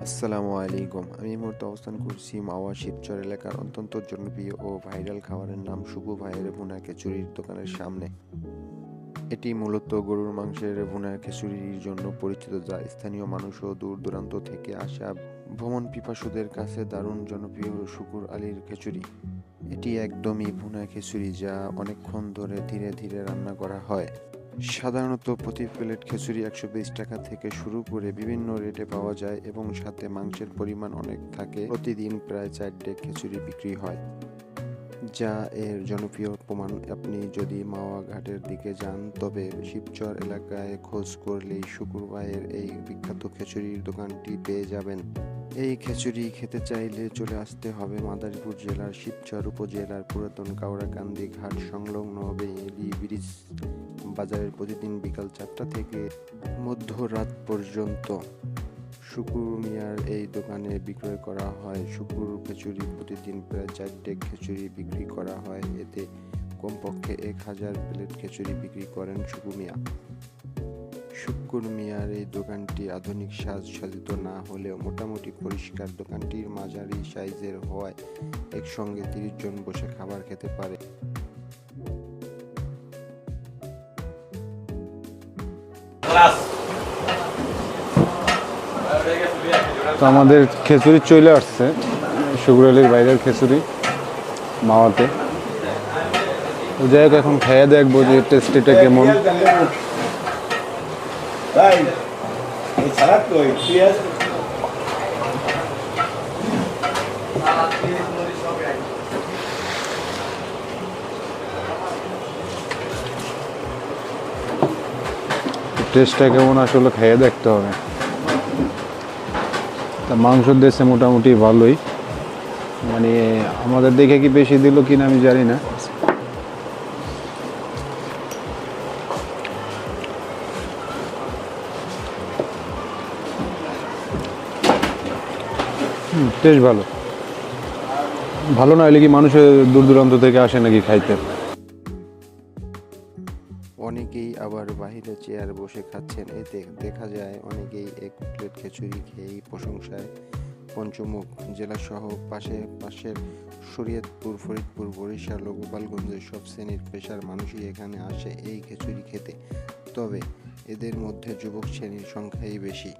আসসালামু আলাইকুম। আমি এই মুহূর্তে অবস্থান করছি মাওয়া শিবচর এলাকার অত্যন্ত জনপ্রিয় ও ভাইরাল খাবারের নাম সুকু ভাইয়ের ভুনা খিচুড়ির দোকানের সামনে। এটি মূলত গরুর মাংসের ভুনা খিচুড়ির জন্য পরিচিত, যা স্থানীয় মানুষ ও দূর দূরান্ত থেকে আসা ভ্রমণ পিপাসুদের কাছে দারুণ জনপ্রিয় শুকুর আলীর খিচুড়ি। এটি একদমই ভুনা খিচুড়ি যা অনেকক্ষণ ধরে ধীরে ধীরে রান্না করা হয়। সাধারণত প্রতি প্লেট খিচুড়ি ১২০ টাকা থেকে শুরু করে বিভিন্ন রেটে পাওয়া যায় এবং সাথে মাংসের পরিমাণ অনেক থাকে। প্রতিদিন প্রায় ৪ ডেক খিচুড়ি বিক্রি হয়, যা এর জনপ্রিয় প্রমাণ। আপনি যদি মাওয়া ঘাটের দিকে যান তবে শিবচর এলাকায় খোঁজ করলেই শুকুর ভাইয়ের এই বিখ্যাত খিচুড়ির দোকানটি পেয়ে যাবেন। এই খিচুড়ি খেতে চাইলে চলে আসতে হবে মাদারীপুর জেলার শিবচর উপজেলার পুরাতন কাওড়াকান্দি ঘাট সংলগ্ন বেইলি ব্রিজ বাজারের প্রতিদিন বিকাল ৪টা থেকে মধ্যরাত পর্যন্ত। শুকুর মিয়ার এই দোকানে বিক্রয় করা হয় শুকুর খিচুড়ি। প্রতিদিন প্রায় ৪ ডেক খিচুড়ি বিক্রি করা হয়, এতে কমপক্ষে ১,০০০ প্লেট খিচুড়ি বিক্রি করেন শুকু মিয়া। শুক্কুর মিয়ার এই দোকানটি আধুনিক সাজিত না হলেও মোটামুটি পরিষ্কার। দোকানটির মাঝারি সাইজের হওয়ায় একসঙ্গে ৩০ জন বসে খাবার খেতে পারে। তো আমাদের খিচুড়ি চলে আসছে, শুকুর আলীর বাইরের খিচুড়ি মাওয়াতে। তো যাই হোক, এখন খেয়ে দেখবো যে টেস্টিটা কেমন। টেস্টটা কেমন আসলে খেয়ে দেখতে হবে। তা মাংস দিয়েছে মোটামুটি ভালোই, মানে আমাদের দেখে কি বেশি দিল কিনা আমি জানি না। টেস্ট ভালো। ভালো না হলে কি মানুষের দূর দূরান্ত থেকে আসে নাকি খাইতে? অনেকেই আবার বাইরে চেয়ার বসে খাচ্ছেন, এতে দেখা যায় অনেকেই এক প্লেট খিচুড়ি খেয়েই প্রশংসায় পঞ্চমুখ। জেলাসহ পাশের শরীয়তপুর, ফরিদপুর, বরিশাল ও গোপালগঞ্জের সব শ্রেণীর পেশার মানুষই এখানে আসে এই খিচুড়ি খেতে। তবে এদের মধ্যে যুবক শ্রেণীর সংখ্যাই বেশি।